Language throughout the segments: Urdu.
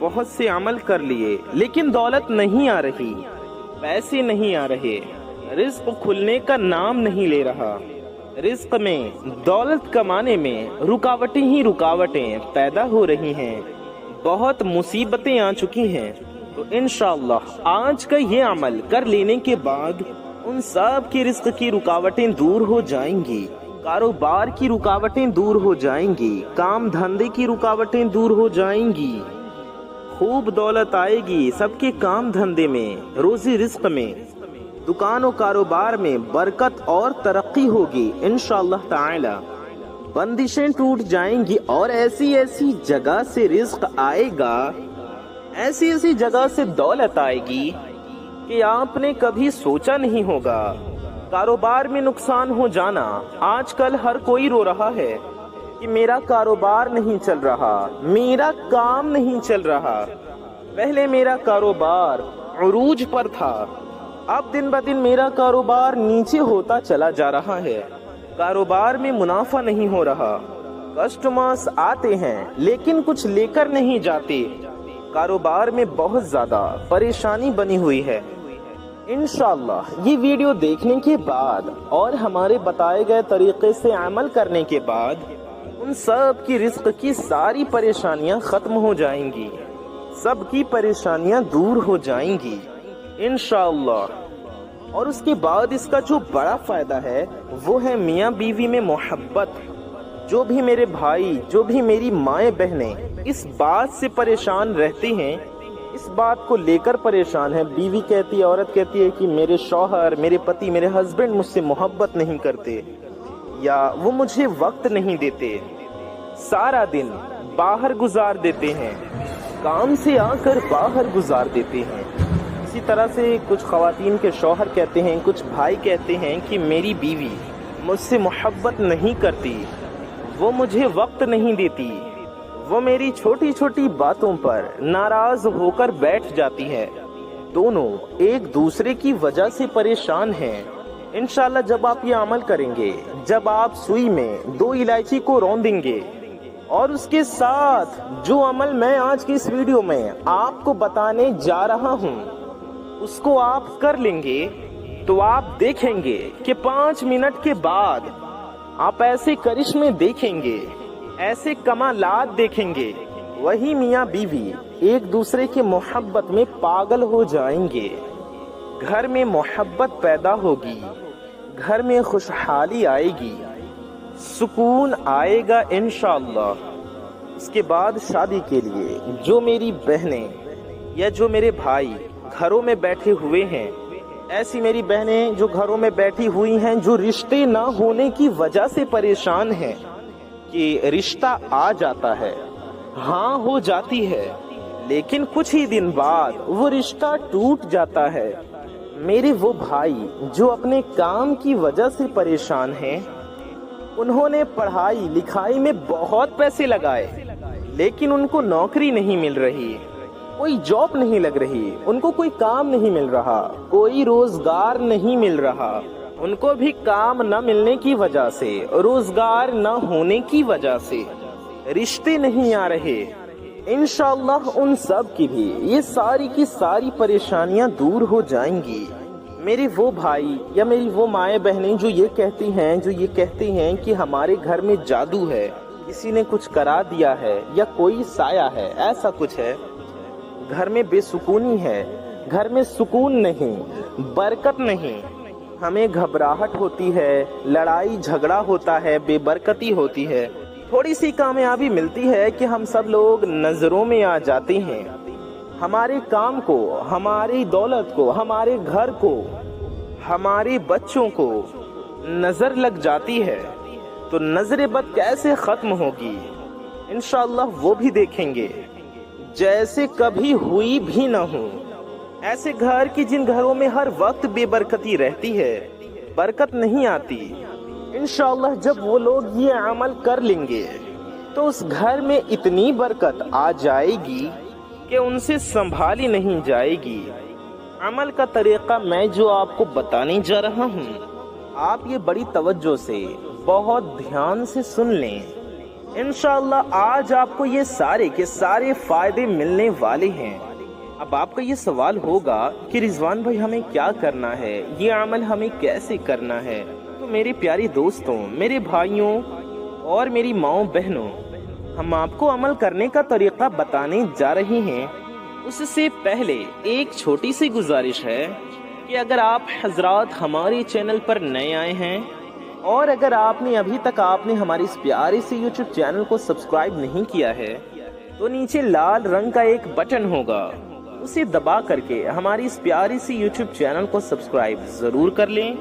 بہت سے عمل کر لیے لیکن دولت نہیں آ رہی، پیسے نہیں آ رہے، رزق کھلنے کا نام نہیں لے رہا، رزق میں دولت کمانے میں رکاوٹیں ہی رکاوٹیں پیدا ہو رہی ہیں، بہت مصیبتیں آ چکی ہیں، تو انشاءاللہ آج کا یہ عمل کر لینے کے بعد ان سب کی رزق کی رکاوٹیں دور ہو جائیں گی، کاروبار کی رکاوٹیں دور ہو جائیں گی، کام دھندے کی رکاوٹیں دور ہو جائیں گی، خوب دولت آئے گی سب کے کام دھندے میں، روزی رزق میں، دکان و کاروبار میں برکت اور ترقی ہوگی انشاءاللہ تعالی، بندشیں ٹوٹ جائیں گی اور ایسی ایسی جگہ سے رزق آئے گا، ایسی ایسی جگہ سے دولت آئے گی کہ آپ نے کبھی سوچا نہیں ہوگا۔ کاروبار میں نقصان ہو جانا، آج کل ہر کوئی رو رہا ہے کہ میرا کاروبار نہیں چل رہا، میرا کام نہیں چل رہا، پہلے میرا کاروبار عروج پر تھا، اب دن بدن میرا کاروبار نیچے ہوتا چلا جا رہا ہے، کاروبار میں منافع نہیں ہو رہا، کسٹمرز آتے ہیں لیکن کچھ لے کر نہیں جاتے، کاروبار میں بہت زیادہ پریشانی بنی ہوئی ہے۔ انشاءاللہ یہ ویڈیو دیکھنے کے بعد اور ہمارے بتائے گئے طریقے سے عمل کرنے کے بعد ان سب کی رزق کی ساری پریشانیاں ختم ہو جائیں گی، سب کی پریشانیاں دور ہو جائیں گی انشاءاللہ۔ اور اس کے بعد اس کا جو بڑا فائدہ ہے وہ ہے میاں بیوی میں محبت۔ جو بھی میرے بھائی، جو بھی میری مائیں بہنیں اس بات سے پریشان رہتے ہیں، اس بات کو لے کر پریشان ہے، بیوی کہتی ہے، عورت کہتی ہے کہ میرے شوہر، میرے پتی، میرے ہسبینڈ مجھ سے محبت نہیں کرتے، یا وہ مجھے وقت نہیں دیتے، سارا دن باہر گزار دیتے ہیں، کام سے آ کر باہر گزار دیتے ہیں۔ اسی طرح سے کچھ خواتین کے شوہر کہتے ہیں، کچھ بھائی کہتے ہیں کہ میری بیوی مجھ سے محبت نہیں کرتی، وہ مجھے وقت نہیں دیتی، وہ میری چھوٹی چھوٹی باتوں پر ناراض ہو کر بیٹھ جاتی ہے، دونوں ایک دوسرے کی وجہ سے پریشان ہیں۔ انشاءاللہ جب آپ یہ عمل کریں گے، جب آپ سوئی میں 2 الائچی کو روندیں گے اور اس کے ساتھ جو عمل میں آج کی اس ویڈیو میں آپ کو بتانے جا رہا ہوں اس کو آپ کر لیں گے، تو آپ دیکھیں گے کہ 5 منٹ کے بعد آپ ایسے کرشمے دیکھیں گے، ایسے کمالات دیکھیں گے، وہی میاں بیوی ایک دوسرے کے محبت میں پاگل ہو جائیں گے، گھر میں محبت پیدا ہوگی، گھر میں خوشحالی آئے گی، سکون آئے گا انشاءاللہ۔ اس کے بعد شادی کے لیے جو میری بہنیں یا جو میرے بھائی گھروں میں بیٹھے ہوئے ہیں، ایسی میری بہنیں جو گھروں میں بیٹھی ہوئی ہیں، جو رشتے نہ ہونے کی وجہ سے پریشان ہیں کہ رشتہ آ جاتا ہے، ہاں ہو جاتی ہے، لیکن کچھ ہی دن بعد وہ رشتہ ٹوٹ جاتا ہے، میرے وہ بھائی جو اپنے کام کی وجہ سے پریشان ہیں، انہوں نے پڑھائی لکھائی میں بہت پیسے لگائے لیکن ان کو نوکری نہیں مل رہی، کوئی جاب نہیں لگ رہی، ان کو کوئی کام نہیں مل رہا، کوئی روزگار نہیں مل رہا، ان کو بھی کام نہ ملنے کی وجہ سے، روزگار نہ ہونے کی وجہ سے رشتے نہیں آ رہے۔ انشاءاللہ ان سب کی بھی یہ ساری کی ساری پریشانیاں دور ہو جائیں گی۔ میرے وہ بھائی یا میری وہ مائیں بہنیں جو یہ کہتی ہیں، جو یہ کہتے ہیں کہ ہمارے گھر میں جادو ہے، کسی نے کچھ کرا دیا ہے یا کوئی سایہ ہے، ایسا کچھ ہے، گھر میں بے سکونی ہے، گھر میں سکون نہیں، برکت نہیں، ہمیں گھبراہٹ ہوتی ہے، لڑائی جھگڑا ہوتا ہے، بے برکتی ہوتی ہے، تھوڑی سی کامیابی ملتی ہے کہ ہم سب لوگ نظروں میں آ جاتے ہیں، ہمارے کام کو، ہماری دولت کو، ہمارے گھر کو، ہمارے بچوں کو نظر لگ جاتی ہے، تو نظر بد کیسے ختم ہوگی انشاءاللہ وہ بھی دیکھیں گے، جیسے کبھی ہوئی بھی نہ ہو، ایسے گھر کی جن گھروں میں ہر وقت بے برکتی رہتی ہے، برکت نہیں آتی، انشاءاللہ جب وہ لوگ یہ عمل کر لیں گے تو اس گھر میں اتنی برکت آ جائے گی کہ ان سے سنبھالی نہیں جائے گی۔ عمل کا طریقہ میں جو آپ کو بتانے جا رہا ہوں، آپ یہ بڑی توجہ سے بہت دھیان سے سن لیں، انشاءاللہ آج آپ کو یہ سارے کے سارے فائدے ملنے والے ہیں۔ اب آپ کا یہ سوال ہوگا کہ رضوان بھائی ہمیں کیا کرنا ہے، یہ عمل ہمیں کیسے کرنا ہے؟ تو میرے پیاری دوستوں، میرے بھائیوں اور میری ماؤں بہنوں، ہم آپ کو عمل کرنے کا طریقہ بتانے جا رہے ہیں۔ اس سے پہلے ایک چھوٹی سی گزارش ہے کہ اگر آپ حضرات ہمارے چینل پر نئے آئے ہیں اور اگر آپ نے ابھی تک ہمارے اس پیارے سے یوٹیوب چینل کو سبسکرائب نہیں کیا ہے تو نیچے لال رنگ کا ایک بٹن ہوگا، اسے دبا کر کے ہماری اس پیاری سی یوٹیوب چینل کو سبسکرائب ضرور کر لیں۔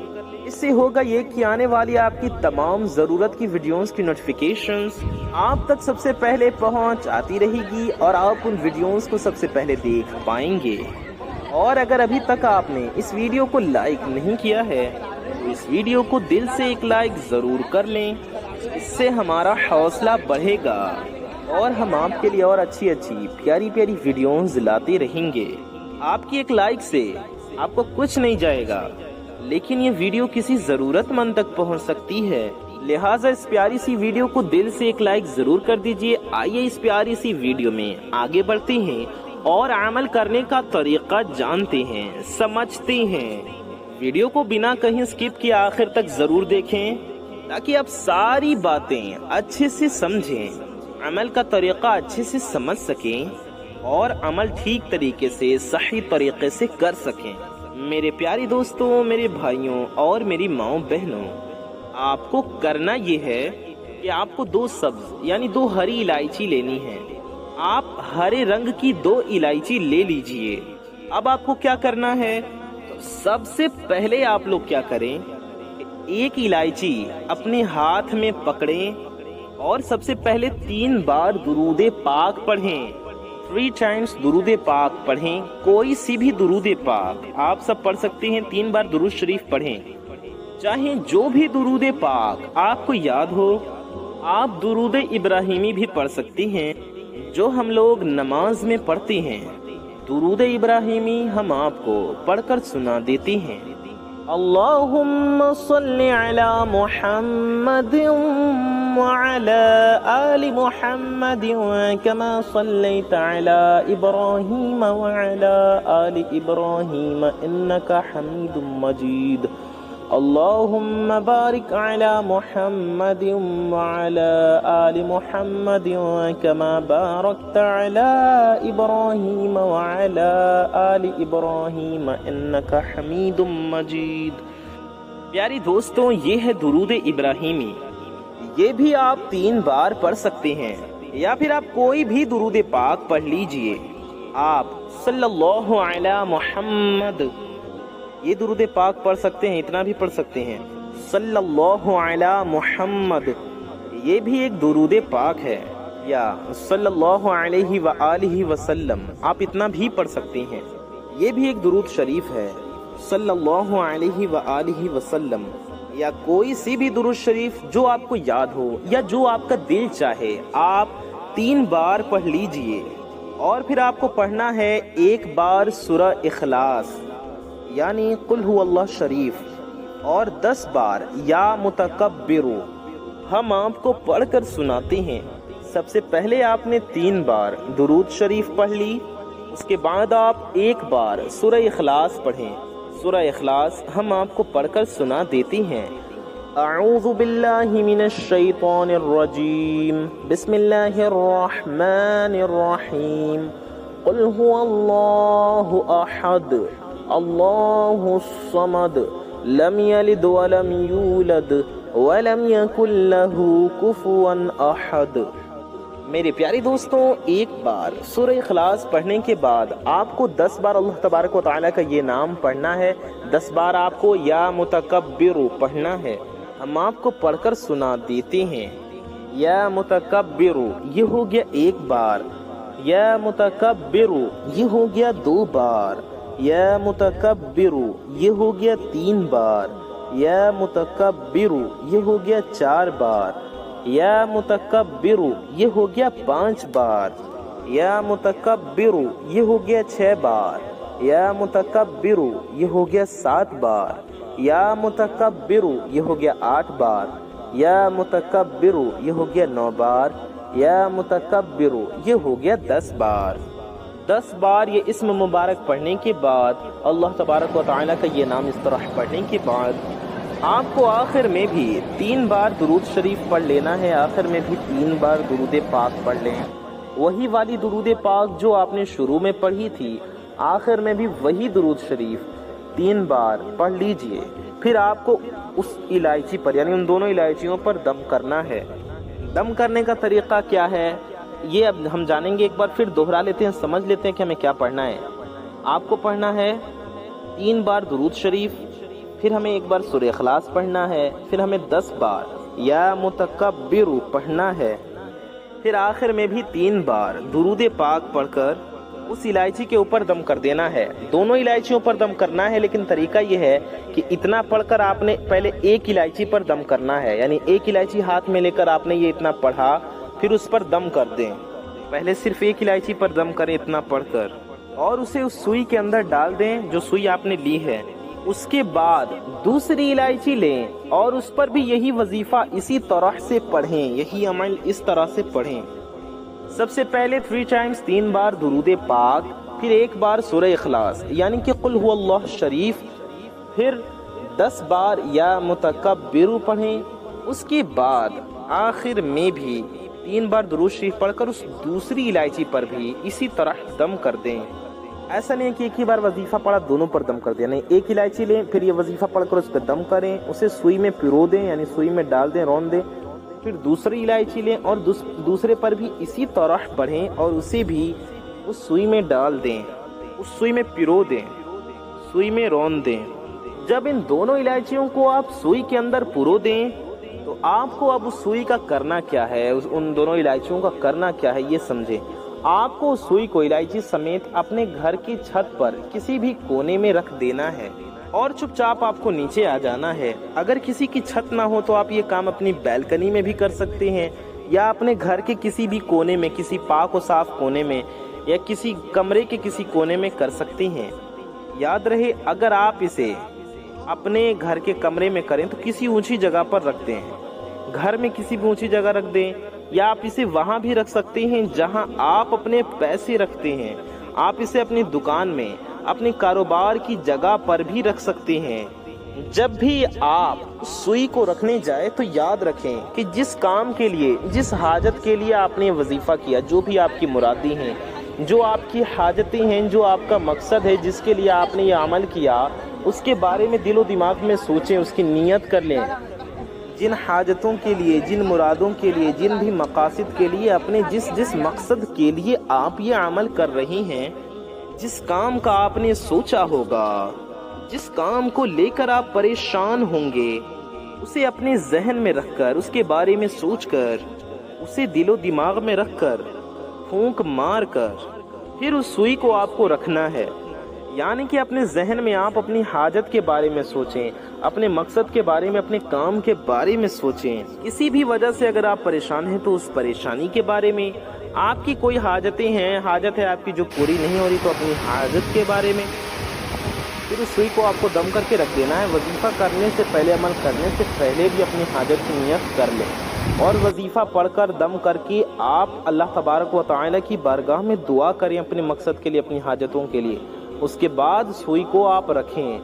اس سے ہوگا یہ کہ آنے والی آپ کی تمام ضرورت کی ویڈیوز کی نوٹیفیکیشنز آپ تک سب سے پہلے پہنچ آتی رہے گی اور آپ ان ویڈیوز کو سب سے پہلے دیکھ پائیں گے۔ اور اگر ابھی تک آپ نے اس ویڈیو کو لائک نہیں کیا ہے تو اس ویڈیو کو دل سے ایک لائک ضرور کر لیں، اس سے ہمارا حوصلہ بڑھے گا اور ہم آپ کے لیے اور اچھی پیاری پیاری ویڈیوز لاتے رہیں گے۔ آپ کی ایک لائک سے آپ کو کچھ نہیں جائے گا، لیکن یہ ویڈیو کسی ضرورت مند تک پہنچ سکتی ہے، لہٰذا اس پیاری سی ویڈیو کو دل سے ایک لائک ضرور کر دیجئے۔ آئیے اس پیاری سی ویڈیو میں آگے بڑھتے ہیں اور عمل کرنے کا طریقہ جانتے ہیں، سمجھتے ہیں۔ ویڈیو کو بنا کہیں سکپ کیے آخر تک ضرور دیکھیں تاکہ آپ ساری باتیں اچھے سے سمجھیں، عمل کا طریقہ اچھے سے سمجھ سکیں اور عمل ٹھیک طریقے سے صحیح طریقے سے کر سکیں۔ میرے پیارے دوستوں، میرے بھائیوں اور میری ماؤں بہنوں، آپ کو کرنا یہ ہے کہ آپ کو 2 سبز یعنی 2 ہری الائچی لینی ہے۔ آپ ہرے رنگ کی 2 الائچی لے لیجئے۔ اب آپ کو کیا کرنا ہے، سب سے پہلے آپ لوگ کیا کریں، ایک الائچی اپنے ہاتھ میں پکڑیں اور سب سے پہلے 3 بار درود پاک پڑھیں۔ 3 times درود پاک پڑھیں، کوئی سی بھی درود پاک آپ سب پڑھ سکتے ہیں۔ 3 بار درود شریف پڑھیں، چاہے جو بھی درود پاک آپ کو یاد ہو۔ آپ درود ابراہیمی بھی پڑھ سکتے ہیں جو ہم لوگ نماز میں پڑھتے ہیں۔ درود ابراہیمی ہم آپ کو پڑھ کر سنا دیتے ہیں۔ اللہم صلی علی محمد وعلی آل محمد کما صلیت علی ابراہیم وعلی آل ابراہیم انکا حمید مجید۔ اللہم بارک علی محمد وعلی آل محمد کما بارکت علی ابراہیم وعلی آل ابراہیم انکا حمید مجید۔ پیاری دوستوں، یہ ہے درود ابراہیمی، یہ بھی آپ 3 بار پڑھ سکتے ہیں یا پھر آپ کوئی بھی درود پاک پڑھ لیجئے۔ آپ صلی اللہ علی محمد یہ درود پاک پڑھ سکتے ہیں، اتنا بھی پڑھ سکتے ہیں۔ صلی اللہ علی محمد یہ بھی ایک درود پاک ہے، یا صلی اللہ علیہ وآلہ وسلم آپ اتنا بھی پڑھ سکتے ہیں، یہ بھی ایک درود شریف ہے۔ صلی اللہ علیہ وآلہ وسلم یا کوئی سی بھی درود شریف جو آپ کو یاد ہو یا جو آپ کا دل چاہے آپ 3 بار پڑھ لیجئے۔ اور پھر آپ کو پڑھنا ہے 1 بار سورہ اخلاص یعنی قل هو اللہ شریف، اور 10 بار یا متکبر ہم آپ کو پڑھ کر سناتے ہیں۔ سب سے پہلے آپ نے 3 بار درود شریف پڑھ لی، اس کے بعد آپ 1 بار سورہ اخلاص پڑھیں۔ سورہ اخلاص ہم آپ کو پڑھ کر سنا دیتے ہیں۔ اعوذ باللہ من الشیطان الرجیم، بسم اللہ الرحمن الرحیم، قل هو اللہ احد اللہ الصمد لم یلد ولم یولد ولم یکن لہ کفوا احد۔ میرے پیارے دوستوں، 1 بار سورہ اخلاص پڑھنے کے بعد آپ کو 10 بار اللہ تبارک و تعالیٰ کا یہ نام پڑھنا ہے، 10 بار آپ کو یا متکبر پڑھنا ہے۔ ہم آپ کو پڑھ کر سنا دیتے ہیں۔ یا متکبر یہ ہو گیا 1 بار، یا متکبر یہ ہو گیا 2 بار، یا متکبر یہ ہو گیا 3 بار، یا متکبر یہ ہو گیا 4 بار، یا متکبر یہ ہو گیا 5 بار، یا متکبر یہ ہو گیا 6 بار، یا متکبر یہ ہو گیا 7 بار، یا متکبر یہ ہو گیا 8 بار، یا متکبر یہ ہو گیا 9 بار، یا متکبر یہ ہو گیا 10 بار۔ 10 بار یہ اسم مبارک پڑھنے کے بعد، اللہ تبارک و تعالیٰ کا یہ نام اس طرح پڑھنے کے بعد، آپ کو آخر میں بھی 3 بار درود شریف پڑھ لینا ہے۔ آخر میں بھی 3 بار درود پاک پڑھ لیں، وہی والی درود پاک جو آپ نے شروع میں پڑھی تھی، آخر میں بھی وہی درود شریف 3 بار پڑھ لیجئے۔ پھر آپ کو اس الائچی پر، یعنی ان دونوں الائچیوں پر دم کرنا ہے۔ دم کرنے کا طریقہ کیا ہے یہ اب ہم جانیں گے، ایک بار پھر دوہرا لیتے ہیں، سمجھ لیتے ہیں کہ ہمیں کیا پڑھنا ہے۔ آپ کو پڑھنا ہے 3 بار درود شریف، پھر ہمیں 1 بار سورہ اخلاص پڑھنا ہے، پھر ہمیں 10 بار یا متکبر پڑھنا ہے، پھر آخر میں بھی 3 بار درود پاک پڑھ کر اس الائچی کے اوپر دم کر دینا ہے۔ دونوں الائچیوں پر دم کرنا ہے، لیکن طریقہ یہ ہے کہ اتنا پڑھ کر آپ نے پہلے ایک الائچی پر دم کرنا ہے، یعنی ایک الائچی ہاتھ میں لے کر آپ نے یہ اتنا پڑھا، پھر اس پر دم کر دیں۔ پہلے صرف ایک الائچی پر دم کریں اتنا پڑھ کر، اور اسے اس سوئی کے اندر ڈال دیں جو سوئی آپ نے لی ہے۔ اس کے بعد دوسری الائچی لیں اور اس پر بھی یہی وظیفہ اسی طرح سے پڑھیں، یہی عمل اس طرح سے پڑھیں۔ سب سے پہلے 3 ٹائمز 3 بار درود پاک، پھر 1 بار سورہ اخلاص یعنی کہ قل هو اللہ شریف، پھر 10 بار یا متکبر پڑھیں۔ اس کے بعد آخر میں بھی 3 بار درود شریف پڑھ کر اس دوسری الائچی پر بھی اسی طرح دم کر دیں۔ ایسا نہیں کہ ایک ہی بار وظیفہ پڑھا دونوں پر دم کر دیں، نہیں، ایک الائچی لیں، پھر یہ وظیفہ پڑھ کر اس پہ دم کریں، اسے سوئی میں پرو دیں، یعنی سوئی میں ڈال دیں، رون دیں، پھر دوسری الائچی لیں اور دوسرے پر بھی اسی طرح پڑھیں اور اسے بھی اس سوئی میں ڈال دیں، اس سوئی میں پرو دیں، سوئی میں رون دیں۔ جب ان دونوں الائچیوں کو آپ سوئی کے اندر پرو دیں تو آپ کو اب اس سوئی کا کرنا کیا ہے، ان دونوں الائچیوں کا کرنا کیا ہے یہ سمجھیں۔ آپ کو اس سوئی کو الائچی سمیت اپنے گھر کی چھت پر کسی بھی کونے میں رکھ دینا ہے اور چپ چاپ آپ کو نیچے آ جانا ہے۔ اگر کسی کی چھت نہ ہو تو آپ یہ کام اپنی بیلکنی میں بھی کر سکتے ہیں، یا اپنے گھر کے کسی بھی کونے میں، کسی پاک و صاف کونے میں، یا کسی کمرے کے کسی کونے میں کر سکتے ہیں۔ یاد رہے اگر آپ اسے اپنے گھر کے کمرے میں کریں تو کسی اونچی جگہ پر رکھ دیں، گھر میں کسی بھی اونچی جگہ رکھ دیں، یا آپ اسے وہاں بھی رکھ سکتے ہیں جہاں آپ اپنے پیسے رکھتے ہیں۔ آپ اسے اپنی دکان میں، اپنے کاروبار کی جگہ پر بھی رکھ سکتے ہیں۔ جب بھی آپ سوئی کو رکھنے جائے تو یاد رکھیں کہ جس کام کے لیے، جس حاجت کے لیے آپ نے وظیفہ کیا، جو بھی آپ کی مرادیں ہیں، جو آپ کی حاجتیں ہیں، جو آپ کا مقصد ہے، جس کے لیے آپ نے یہ عمل کیا، اس کے بارے میں دل و دماغ میں سوچیں، اس کی نیت کر لیں۔ جن حاجتوں کے لیے، جن مرادوں کے لیے، جن بھی مقاصد کے لیے، اپنے جس مقصد کے لیے آپ یہ عمل کر رہے ہیں، جس کام کا آپ نے سوچا ہوگا، جس کام کو لے کر آپ پریشان ہوں گے، اسے اپنے ذہن میں رکھ کر، اس کے بارے میں سوچ کر، اسے دل و دماغ میں رکھ کر، پھونک مار کر، پھر اس سوئی کو آپ کو رکھنا ہے۔ یعنی کہ اپنے ذہن میں آپ اپنی حاجت کے بارے میں سوچیں، اپنے مقصد کے بارے میں، اپنے کام کے بارے میں سوچیں۔ کسی بھی وجہ سے اگر آپ پریشان ہیں تو اس پریشانی کے بارے میں، آپ کی کوئی حاجتیں ہیں، حاجت ہے آپ کی جو پوری نہیں ہو رہی تو اپنی حاجت کے بارے میں، پھر اس سوئی کو آپ کو دم کر کے رکھ دینا ہے۔ وظیفہ کرنے سے پہلے، عمل کرنے سے پہلے بھی اپنی حاجت کی نیت کر لیں، اور وظیفہ پڑھ کر دم کر کے آپ اللہ تبارک و تعالی کی بارگاہ میں دعا کریں اپنے مقصد کے لیے، اپنی حاجتوں کے لیے۔ اس کے بعد سوئی کو آپ رکھیں۔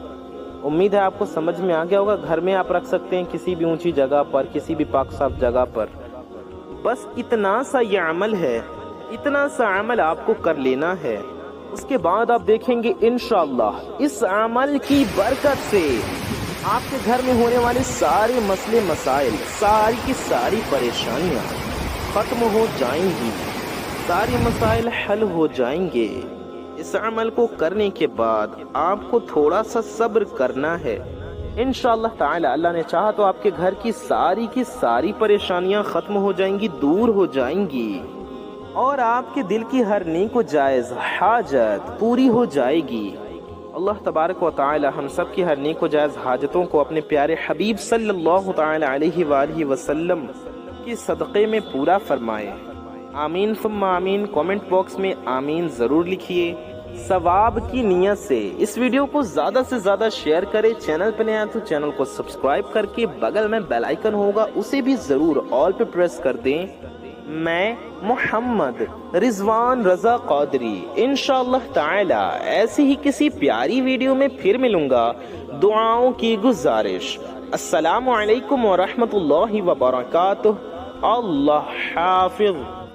امید ہے آپ کو سمجھ میں آ گیا ہوگا۔ گھر میں آپ رکھ سکتے ہیں، کسی بھی اونچی جگہ پر، کسی بھی پاک صاف جگہ پر۔ بس اتنا سا یہ عمل ہے، اتنا سا عمل آپ کو کر لینا ہے۔ اس کے بعد آپ دیکھیں گے انشاءاللہ اس عمل کی برکت سے آپ کے گھر میں ہونے والے سارے مسئلے مسائل، ساری کی ساری پریشانیاں ختم ہو جائیں گی، سارے مسائل حل ہو جائیں گے۔ اس عمل کو کرنے کے بعد آپ کو تھوڑا سا صبر کرنا ہے۔ انشاءاللہ تعالی اللہ نے چاہا تو آپ کے گھر کی ساری پریشانیاں ختم ہو جائیں گی، دور ہو جائیں گی، اور آپ کے دل کی ہر نیک و جائز حاجت پوری ہو جائے گی۔ اللہ تبارک و تعالی ہم سب کی ہر نیک و جائز حاجتوں کو اپنے پیارے حبیب صلی اللہ تعالی علیہ وآلہ وسلم کے صدقے میں پورا فرمائے۔ آمین ثم آمین۔ کامنٹ باکس میں آمین ضرور لکھیے۔ ثواب کی نیت سے اس ویڈیو کو زیادہ سے زیادہ شیئر کریں. چینل پہ نیا تو چینل کو سبسکرائب کر کے بغل میں بیل آئیکن ہوگا اسے بھی ضرور آل پہ پریس کر دیں. میں محمد رضوان رضا قادری انشاءاللہ تعالی ایسی ہی کسی پیاری ویڈیو میں پھر ملوں گا. دعاؤں کی گزارش. السلام علیکم ورحمۃ اللہ وبرکاتہ. اللہ حافظ.